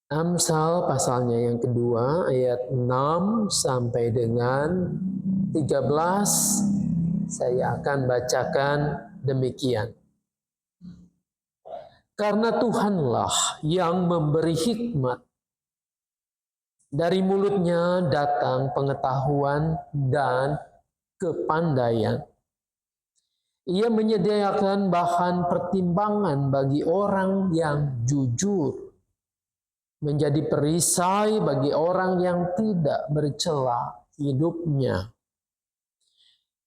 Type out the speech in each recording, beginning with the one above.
Amsal pasalnya yang kedua ayat 6 sampai dengan 13 saya akan bacakan demikian. Karena Tuhanlah yang memberi hikmat, dari mulutnya datang pengetahuan dan kepandaian. Ia menyediakan bahan pertimbangan bagi orang yang jujur, menjadi perisai bagi orang yang tidak bercela hidupnya.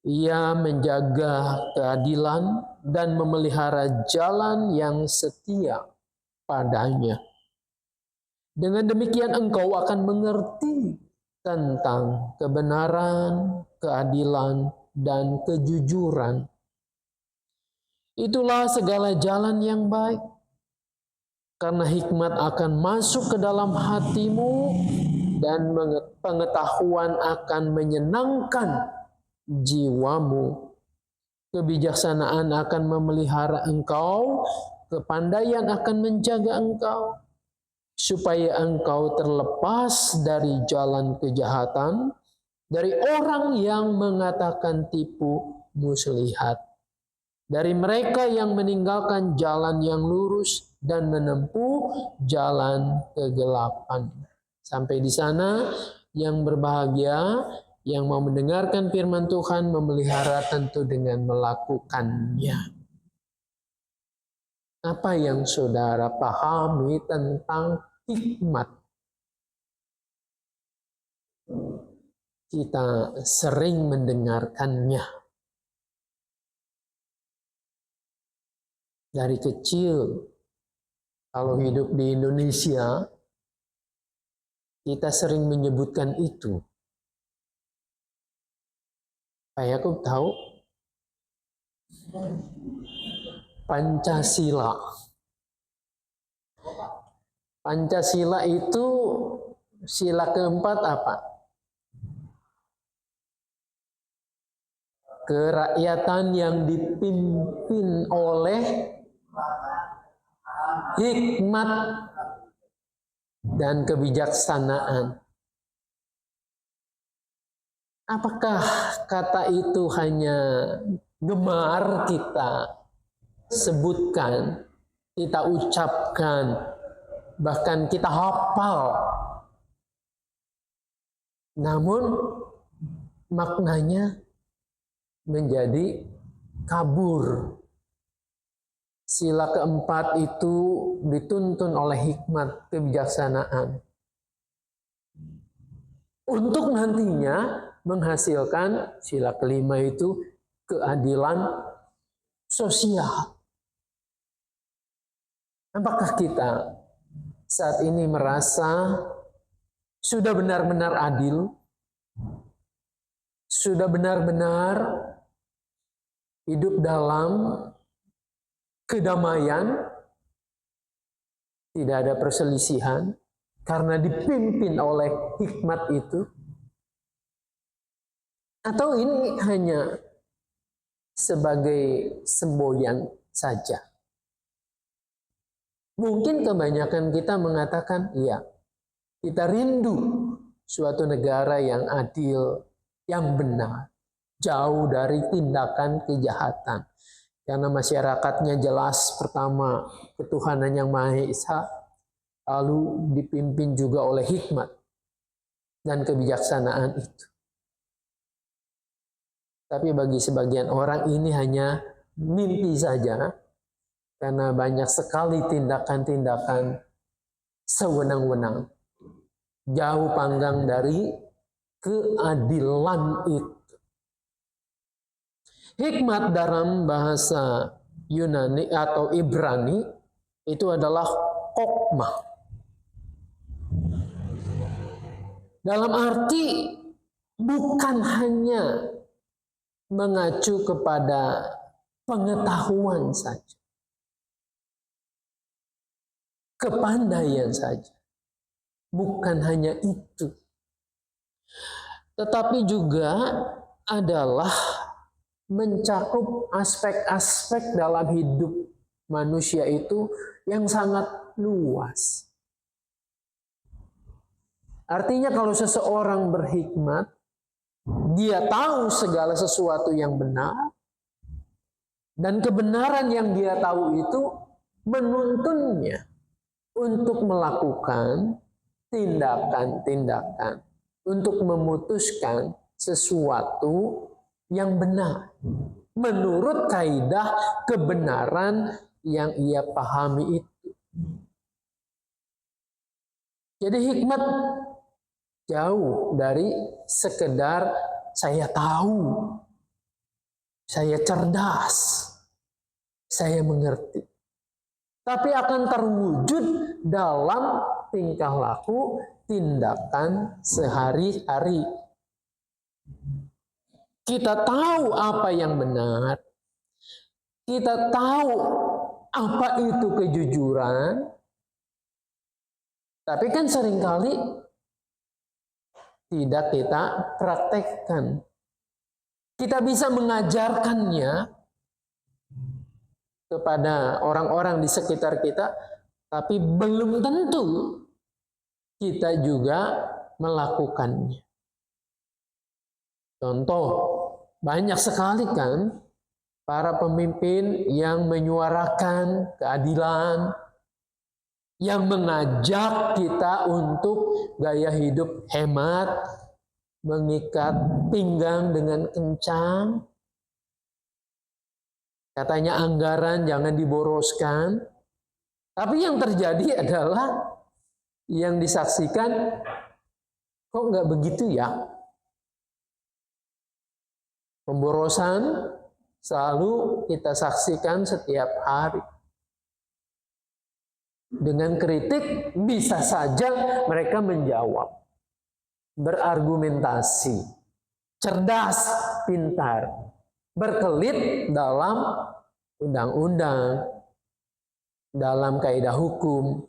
Ia menjaga keadilan dan memelihara jalan yang setia padanya. Dengan demikian engkau akan mengerti tentang kebenaran, keadilan, dan kejujuran. Itulah segala jalan yang baik. Karena hikmat akan masuk ke dalam hatimu dan pengetahuan akan menyenangkan jiwamu. Kebijaksanaan akan memelihara engkau, kepandaian akan menjaga engkau, supaya engkau terlepas dari jalan kejahatan, dari orang yang mengatakan tipu muslihat, dari mereka yang meninggalkan jalan yang lurus dan menempuh jalan kegelapan. Sampai di sana yang berbahagia, yang mau mendengarkan firman Tuhan, memelihara tentu dengan melakukannya. Apa yang saudara pahami tentang hikmat? Kita sering mendengarkannya. Dari kecil, kalau hidup di Indonesia, kita sering menyebutkan itu. Kayak aku tahu Pancasila. Pancasila itu sila keempat apa? Kerakyatan yang dipimpin oleh hikmat dan kebijaksanaan. Apakah kata itu hanya gemar kita sebutkan, kita ucapkan, bahkan kita hafal? Namun maknanya menjadi kabur. Sila keempat itu dituntun oleh hikmat kebijaksanaan untuk nantinya menghasilkan sila kelima itu keadilan sosial. Apakah kita saat ini merasa sudah benar-benar adil? Sudah benar-benar hidup dalam kedamaian? Tidak ada perselisihan karena dipimpin oleh hikmat itu? Atau ini hanya sebagai semboyan saja? Mungkin kebanyakan kita mengatakan, iya, kita rindu suatu negara yang adil, yang benar, jauh dari tindakan kejahatan. Karena masyarakatnya jelas, pertama, ketuhanan yang Maha Esa, lalu dipimpin juga oleh hikmat dan kebijaksanaan itu. Tapi bagi sebagian orang ini hanya mimpi saja, karena banyak sekali tindakan-tindakan sewenang-wenang, jauh panggang dari keadilan itu. Hikmat dalam bahasa Yunani atau Ibrani itu adalah kokmah. Dalam arti bukan hanya mengacu kepada pengetahuan saja, kepandaian saja. Bukan hanya itu. Tetapi juga adalah mencakup aspek-aspek dalam hidup manusia itu yang sangat luas. Artinya kalau seseorang berhikmat, dia tahu segala sesuatu yang benar, dan kebenaran yang dia tahu itu menuntunnya untuk melakukan tindakan-tindakan, untuk memutuskan sesuatu yang benar menurut kaidah kebenaran yang ia pahami itu. Jadi hikmat jauh dari sekedar saya tahu, saya cerdas, saya mengerti. Tapi akan terwujud dalam tingkah laku, tindakan sehari-hari. Kita tahu apa yang benar, kita tahu apa itu kejujuran, tapi kan seringkali tidak kita praktekkan. Kita bisa mengajarkannya kepada orang-orang di sekitar kita, tapi belum tentu kita juga melakukannya. Contoh, banyak sekali kan para pemimpin yang menyuarakan keadilan, yang mengajak kita untuk gaya hidup hemat, mengikat pinggang dengan kencang. Katanya anggaran jangan diboroskan. Tapi yang terjadi adalah yang disaksikan, kok nggak begitu ya? Pemborosan selalu kita saksikan setiap hari. Dengan kritik bisa saja mereka menjawab, berargumentasi, cerdas, pintar, berkelit dalam undang-undang, dalam kaidah hukum.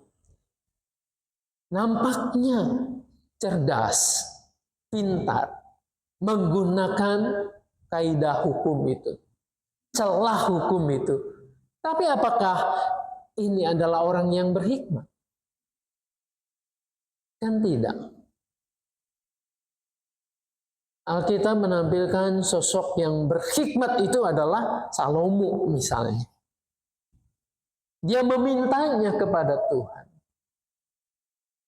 Nampaknya cerdas, pintar, menggunakan kaidah hukum itu, celah hukum itu. Tapi apakah ini adalah orang yang berhikmat? Kan tidak. Alkitab menampilkan sosok yang berhikmat itu adalah Salomo misalnya. Dia memintanya kepada Tuhan.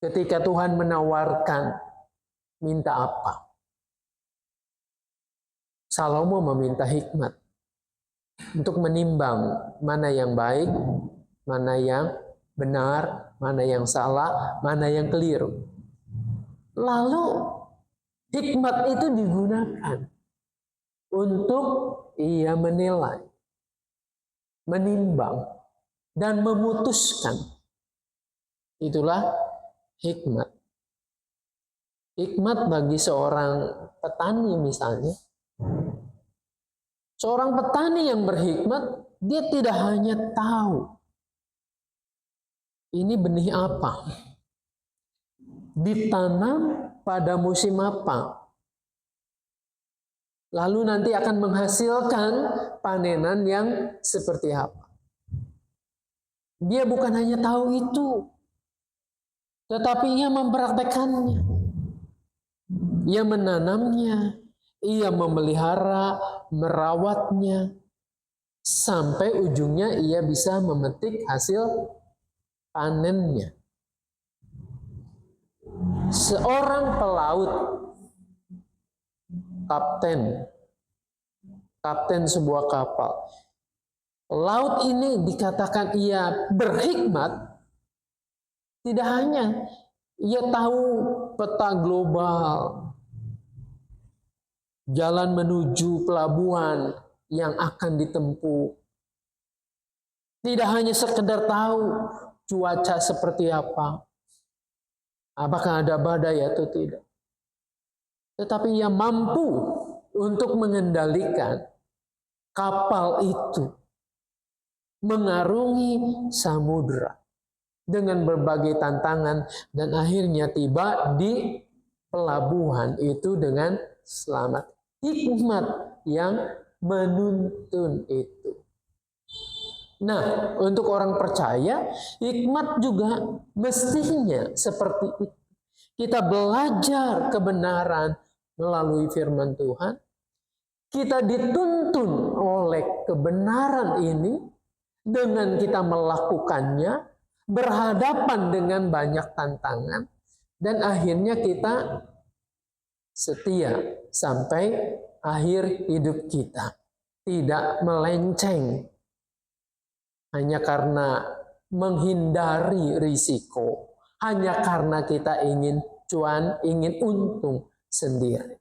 Ketika Tuhan menawarkan, minta apa? Salomo meminta hikmat untuk menimbang mana yang baik, mana yang benar, mana yang salah, mana yang keliru. Lalu hikmat itu digunakan untuk ia menilai, menimbang, dan memutuskan. Itulah hikmat. Hikmat bagi seorang petani misalnya. Seorang petani yang berhikmat, dia tidak hanya tahu ini benih apa, ditanam pada musim apa, lalu nanti akan menghasilkan panenan yang seperti apa. Dia bukan hanya tahu itu, tetapi ia mempraktekannya. Ia menanamnya, ia memelihara, merawatnya, sampai ujungnya ia bisa memetik hasil panennya. Seorang pelaut, kapten sebuah kapal. Laut ini dikatakan ia berhikmat, tidak hanya ia tahu peta global, jalan menuju pelabuhan yang akan ditempuh. Tidak hanya sekedar tahu cuaca seperti apa, apakah ada badai atau tidak, tetapi ia mampu untuk mengendalikan kapal itu mengarungi samudera dengan berbagai tantangan dan akhirnya tiba di pelabuhan itu dengan selamat. Hikmat yang menuntun itu. Nah, untuk orang percaya, hikmat juga mestinya seperti itu. kita belajar kebenaran melalui firman Tuhan, kita dituntun oleh kebenaran ini dengan kita melakukannya, berhadapan dengan banyak tantangan, dan akhirnya kita setia sampai akhir hidup kita. Tidak melenceng hanya karena menghindari risiko, hanya karena kita ingin cuan, ingin untung sendiri.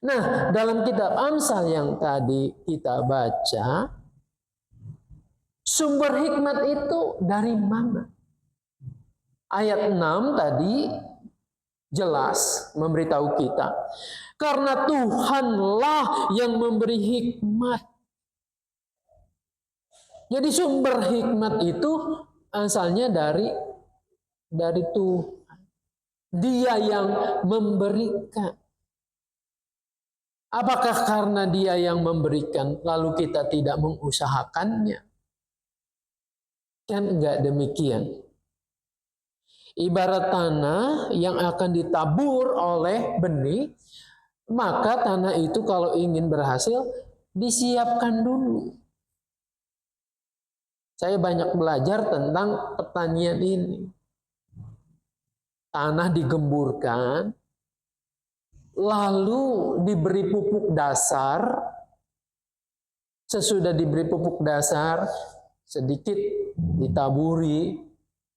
Nah, dalam kitab Amsal yang tadi kita baca, sumber hikmat itu dari mana? Ayat 6 tadi jelas memberitahu kita, karena Tuhanlah yang memberi hikmat. Jadi sumber hikmat itu asalnya dari Tuhan. Dia yang memberikan. Apakah karena Dia yang memberikan lalu kita tidak mengusahakannya? Kan enggak demikian. Ibarat tanah yang akan ditabur oleh benih, maka tanah itu kalau ingin berhasil disiapkan dulu. Saya banyak belajar tentang pertanian ini. Tanah digemburkan, lalu diberi pupuk dasar. Sesudah diberi pupuk dasar, sedikit ditaburi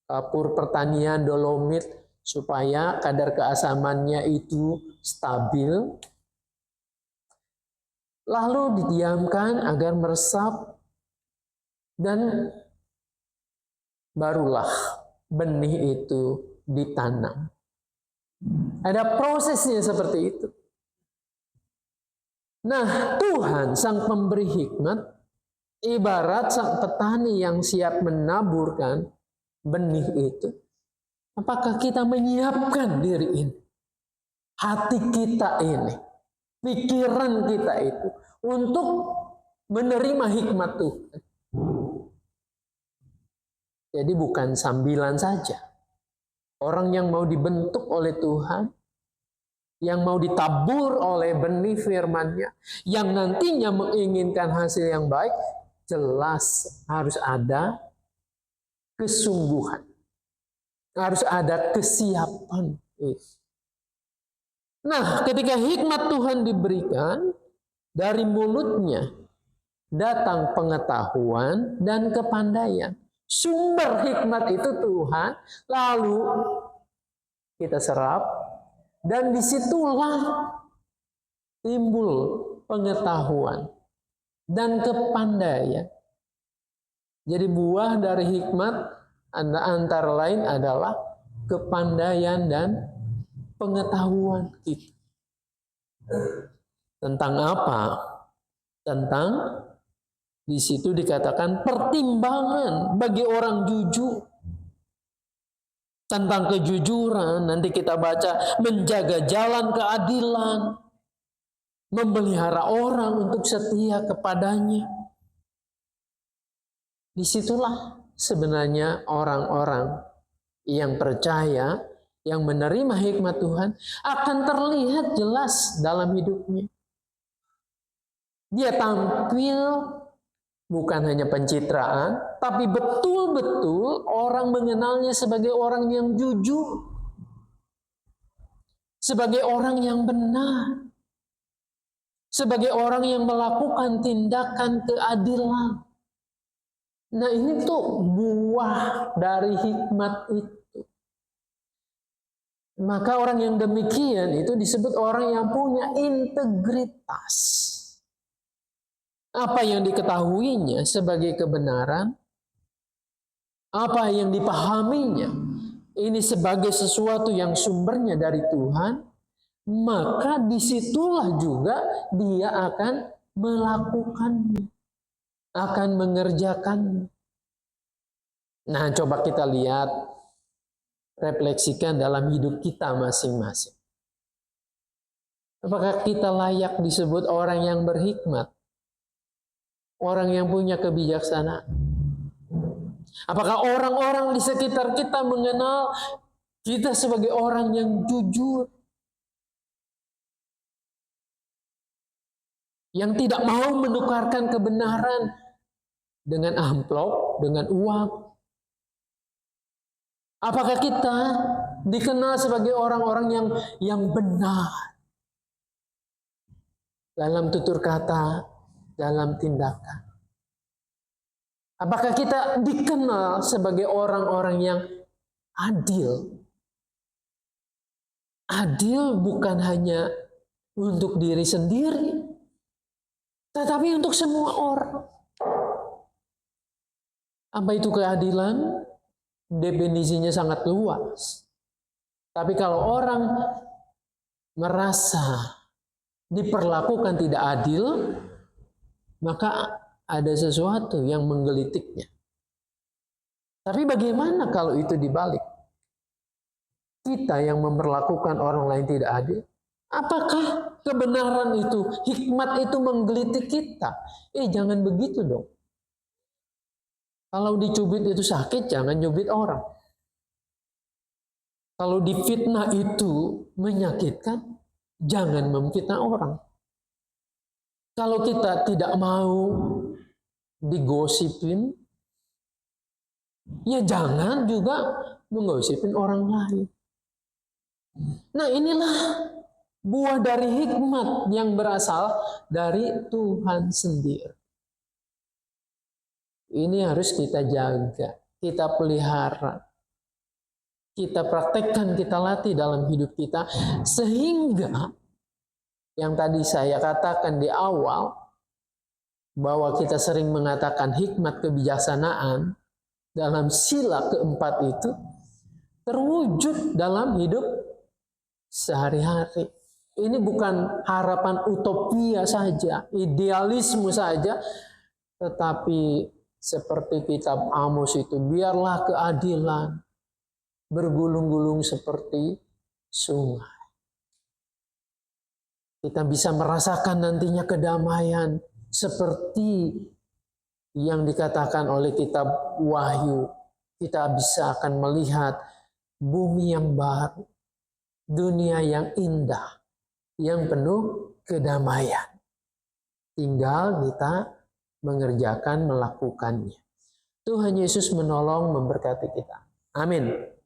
kapur pertanian dolomit supaya kadar keasamannya itu stabil. Lalu didiamkan agar meresap dan barulah benih itu ditanam. Ada prosesnya seperti itu. Nah, Tuhan sang pemberi hikmat ibarat sang petani yang siap menaburkan benih itu. Apakah kita menyiapkan diri ini? Hati kita ini, pikiran kita itu untuk menerima hikmat Tuhan. Jadi bukan sambilan saja. Orang yang mau dibentuk oleh Tuhan, yang mau ditabur oleh benih firman-Nya, yang nantinya menginginkan hasil yang baik, jelas harus ada kesungguhan. Harus ada kesiapan. Nah, ketika hikmat Tuhan diberikan, dari mulutnya datang pengetahuan dan kepandaian. Sumber hikmat itu Tuhan, lalu kita serap, dan disitulah timbul pengetahuan dan kepandaian. Jadi buah dari hikmat antara lain adalah kepandaian dan pengetahuan kita. Tentang apa? Tentang di situ dikatakan pertimbangan bagi orang jujur. Tentang kejujuran, nanti kita baca menjaga jalan keadilan, memelihara orang untuk setia kepadanya. Disitulah sebenarnya orang-orang yang percaya, yang menerima hikmat Tuhan akan terlihat jelas dalam hidupnya. Dia tampil bukan hanya pencitraan, tapi betul-betul orang mengenalnya sebagai orang yang jujur, sebagai orang yang benar, sebagai orang yang melakukan tindakan keadilan. Nah, ini tuh buah dari hikmat itu. Maka orang yang demikian itu disebut orang yang punya integritas. Apa yang diketahuinya sebagai kebenaran, apa yang dipahaminya, ini sebagai sesuatu yang sumbernya dari Tuhan, maka disitulah juga dia akan melakukannya, akan mengerjakannya. Nah, coba kita lihat, refleksikan dalam hidup kita masing-masing. Apakah kita layak disebut orang yang berhikmat? Orang yang punya kebijaksanaan? Apakah orang-orang di sekitar kita mengenal Kita sebagai orang yang jujur, yang tidak mau menukarkan kebenaran dengan amplop, dengan uang. Apakah kita dikenal sebagai orang-orang yang benar dalam tutur kata, dalam tindakan? Apakah kita dikenal sebagai orang-orang yang adil? Adil bukan hanya untuk diri sendiri, tetapi untuk semua orang. Apa itu keadilan? Definisinya sangat luas. Tapi kalau orang merasa diperlakukan tidak adil, maka ada sesuatu yang menggelitiknya. Tapi bagaimana kalau itu dibalik? Kita yang memperlakukan orang lain tidak adil, apakah kebenaran itu, hikmat itu menggelitik kita? Jangan begitu dong. Kalau dicubit itu sakit, jangan cubit orang. Kalau difitnah itu menyakitkan, jangan memfitnah orang. Kalau kita tidak mau digosipin, ya jangan juga menggosipin orang lain. Nah, inilah buah dari hikmat yang berasal dari Tuhan sendiri. Ini harus kita jaga, kita pelihara, kita praktekkan, kita latih dalam hidup kita, sehingga yang tadi saya katakan di awal, bahwa kita sering mengatakan hikmat kebijaksanaan dalam sila keempat itu terwujud dalam hidup sehari-hari. Ini bukan harapan utopia saja, idealisme saja, tetapi seperti kitab Amos itu, biarlah keadilan bergulung-gulung seperti sungai. Kita bisa merasakan nantinya kedamaian seperti yang dikatakan oleh kitab Wahyu. Kita bisa akan melihat bumi yang baru, dunia yang indah, yang penuh kedamaian. Tinggal kita mengerjakan, melakukannya. Tuhan Yesus menolong, memberkati kita. Amin.